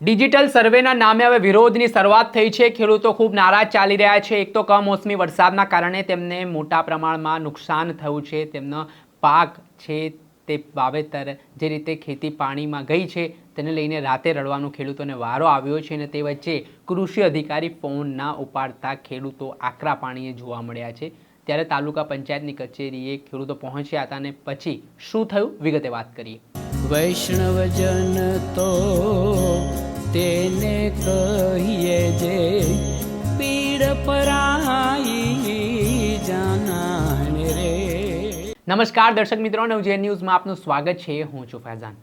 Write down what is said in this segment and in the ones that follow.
Digital સર્વેના નામે હવે વિરોધની શરૂઆત થઈ છે। ખેડૂતો ખૂબ નારાજ ચાલી રહ્યા છે। એક તો કમોસમી વરસાદના કારણે તેમને મોટા પ્રમાણમાં નુકસાન થયું છે। તેમનો પાક છે તે વાવેતર જે રીતે ખેતી પાણીમાં ગઈ છે તેને લઈને રાતે રડવાનો ખેડૂતોને વારો આવ્યો છે અને તે વચ્ચે કૃષિ અધિકારી ફોન ના ઉપાડતા ખેડૂતો આકરા પાણીએ જોવા મળ્યા છે। ત્યારે તાલુકા પંચાયતની કચેરીએ ખેડૂતો પહોંચ્યા હતા અને પછી શું થયું વિગતે વાત કરીએ। વૈષ્ણવજન તો તેને કહીએ જે પીડ પરાઈ જાનાને રે। નમસ્કાર દર્શક મિત્રો, નવજીવન ન્યૂઝમાં આપનું સ્વાગત છે। હું છું ફૈઝાન।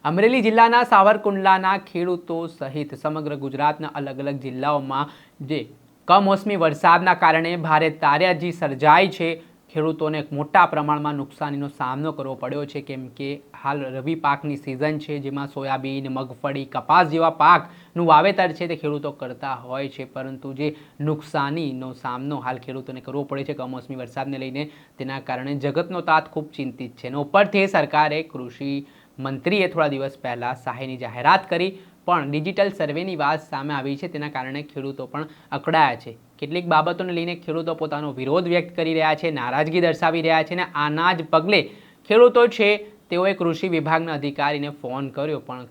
અમરેલી જિલ્લાના સાવરકુંડલાના ખેડૂતો સહિત સમગ્ર ગુજરાતના અલગ અલગ જિલ્લાઓમાં જે કમોસમી વરસાદના કારણે ભારે તારાજી સર્જાઈ છે। ખેડૂતોને મોટા પ્રમાણમાં નુકસાનીનો સામનો કરવો પડ્યો છે, કેમ કે હાલ રવિ પાકની સિઝન છે, જેમાં સોયાબીન, મગફળી, કપાસ જેવા પાકનું વાવેતર છે તે ખેડૂતો કરતા હોય છે, પરંતુ જે નુકસાનીનો સામનો હાલ ખેડૂતોને કરવો પડે છે કમોસમી વરસાદને લઈને, તેના કારણે જગતનો તાત ખૂબ ચિંતિત છે। અને ઉપરથી સરકારે કૃષિ મંત્રીએ થોડા દિવસ પહેલાં સહાયની જાહેરાત કરી, પણ ડિજિટલ સર્વેની વાત સામે આવી છે, તેના કારણે ખેડૂતો પણ અકળાયા છે। કેટલીક બાબતોને લઈને ખેડૂતો પોતાનો વિરોધ વ્યક્ત કરી રહ્યા છે, નારાજગી દર્શાવી રહ્યા છે અને આના જ પગલે ખેડૂતો છે તેઓએ કૃષિ વિભાગના અધિકારીને ફોન કર્યો, પણ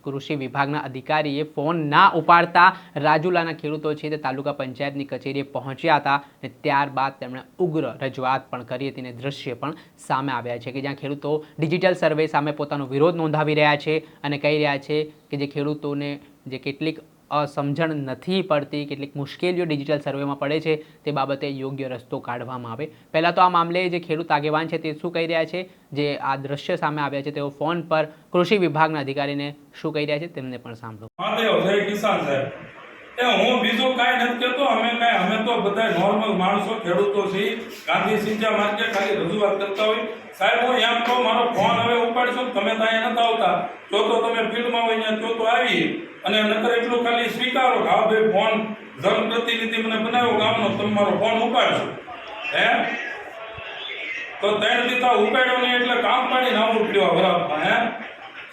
કૃષિ વિભાગના અધિકારીએ ફોન ના ઉપાડતા રાજુલાના ખેડૂતો છે તે તાલુકા પંચાયતની કચેરીએ પહોંચ્યા હતા અને ત્યારબાદ તેમણે ઉગ્ર રજૂઆત પણ કરી હતી અને દ્રશ્ય પણ સામે આવ્યા છે કે જ્યાં ખેડૂતો ડિજિટલ સર્વે સામે પોતાનો વિરોધ નોંધાવી રહ્યા છે અને કહી રહ્યા છે કે જે ખેડૂતોને જે કેટલીક સમજણ નથી પડતી, કેટલીક મુશ્કેલીઓ ડિજિટલ સર્વેમાં પડે છે, તે બાબતે યોગ્ય રસ્તો કાઢવામાં આવે। પહેલાં તો આ મામલે જે ખેડૂત આગેવાન છે તે શું કહી રહ્યા છે, જે આ દ્રશ્ય સામે આવ્યા છે તેઓ ફોન પર કૃષિ વિભાગના અધિકારીને શું કહી રહ્યા છે તેમને પણ સાંભળો। હું બીજું કાંઈ નથી કહેતો, અમે તો બધા નોર્મલ માણસો ખેડૂતો છીએ। ગાંધી સિંચા માર્ગે ખાલી રજૂઆત કરતા હોય। સાહેબ હું એમ કહું, મારો ફોન હવે ઉપાડશો, તમે તો અહીંયા નથી આવતા, તો તમે ફિલ્ડમાં હોય ત્યાં તો આવી અને નકર એટલું ખાલી સ્વીકારો કે હા ભાઈ ફોન જનપ્રતિનિધિ મને બનાવ્યો ગામનો, તમે મારો ફોન ઉપાડશો હે તો 3 દીધા ઉપાડ્યો નહીં એટલે કામ પાડીને આવું પડ્યો બરાબર હે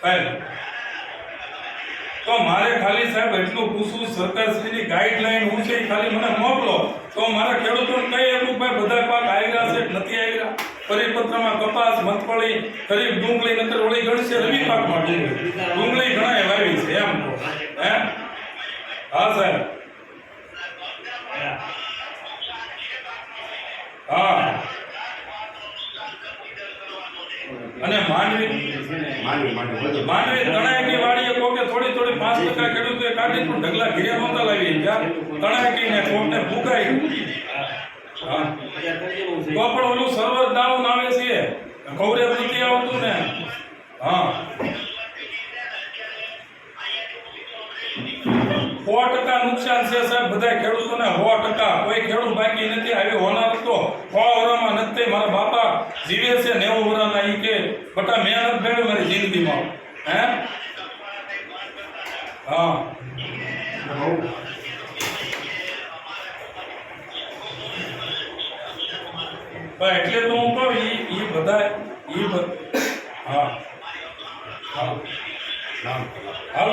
સાહેબ। તો મારે ખાલી સાહેબ એટલું પૂછવું, સરકારશ્રીની ગાઈડલાઈન હું છે ખાલી મને મોકલો તો મારા ખેડૂતોને કઈ એટલું ભાઈ બધા પાક આવ્યા છે નથી આવ્યા। પરિપત્રમાં કપાસ, મગફળી, ખરીફ ડુંગળી નકર ઓળી ગણશે રવિ પાકમાં ડુંગળી ઘણા વાવી છે એમ હે હા સાહેબ હા। અને માંડવી તણાયકી વાડીએ કોકે થોડી 5% ખેડૂતોએ કાઢી પણ ઢગલા ઘેર નહોતા લાવી ગયા। તણાયકી ને કોકને ફૂકાઈ હા તો પણ ઓલું સર્વર ડાઉન આવે છે, કવરેજ નથી આવતું ને હા 100% નુકસાન છે સાહેબ બધા ખેડૂતોને 100%। કોઈ ખેડૂત બાકી નથી। આવી હોનાર તો 100 વર્ષમાં નથી। મારા બાપા જીવે છે 90 વર્ષના, ઈ કે બટા મહેનત મેળવી મારી જિંદગીમાં હે હા એટલે તો હું કહું ઈ બધા હા હાલ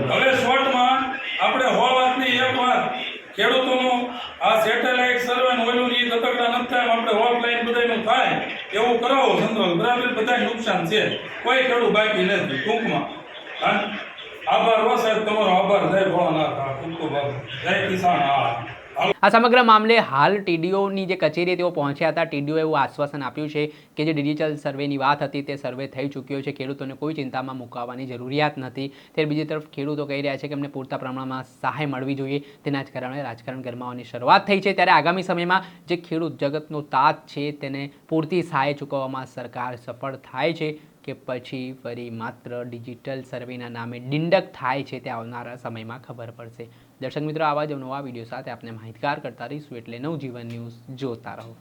હવે શોર્ટમાં આપણે વાતની એક વાત, ખેડૂતોનું આ સેટેલાઇટ સર્વે ઓલું ની તતકડા નથી થાય, આપણે ઓફલાઈન બધાનું થાય એવું કરાવો સંતોષ બરાબર, બધા નુકસાન છે, કોઈ ખેડૂત બાકી નથી ટૂંકમાં। આભાર હો સાહેબ, તમારો આભાર। જય ભોળાનાથ, ખૂબ જય કિસાન। આ સમગ્ર મામલે હાલ ટીડીઓની જે કચેરીએ તેઓ પહોંચ્યા હતા। ટીડીઓએ એવું આશ્વાસન આપ્યું છે કે જે ડિજિટલ સર્વેની વાત હતી તે સર્વે થઈ ચૂક્યો છે, ખેડૂતોને કોઈ ચિંતામાં મુકાવવાની જરૂરિયાત નથી। ત્યારે બીજી તરફ ખેડૂતો કહી રહ્યા છે કે અમને પૂરતા પ્રમાણમાં સહાય મળવી જોઈએ, તેના જ કારણે રાજકારણ ગરમાવાની શરૂઆત થઈ છે। ત્યારે આગામી સમયમાં જે ખેડૂત જગતનો તાત છે તેને પૂરતી સહાય ચૂકવવામાં સરકાર સફળ થાય છે કે પછી ફરી માત્ર ડિજિટલ સર્વેના નામે ડિંડક થાય છે, તે આવનારા સમયમાં ખબર પડશે। દર્શક મિત્રો, આવા જ નવા વિડીયો સાથે આપણે માહિતગાર કરતા રહીશું, એટલે નવજીવન ન્યૂઝ જોતા રહો।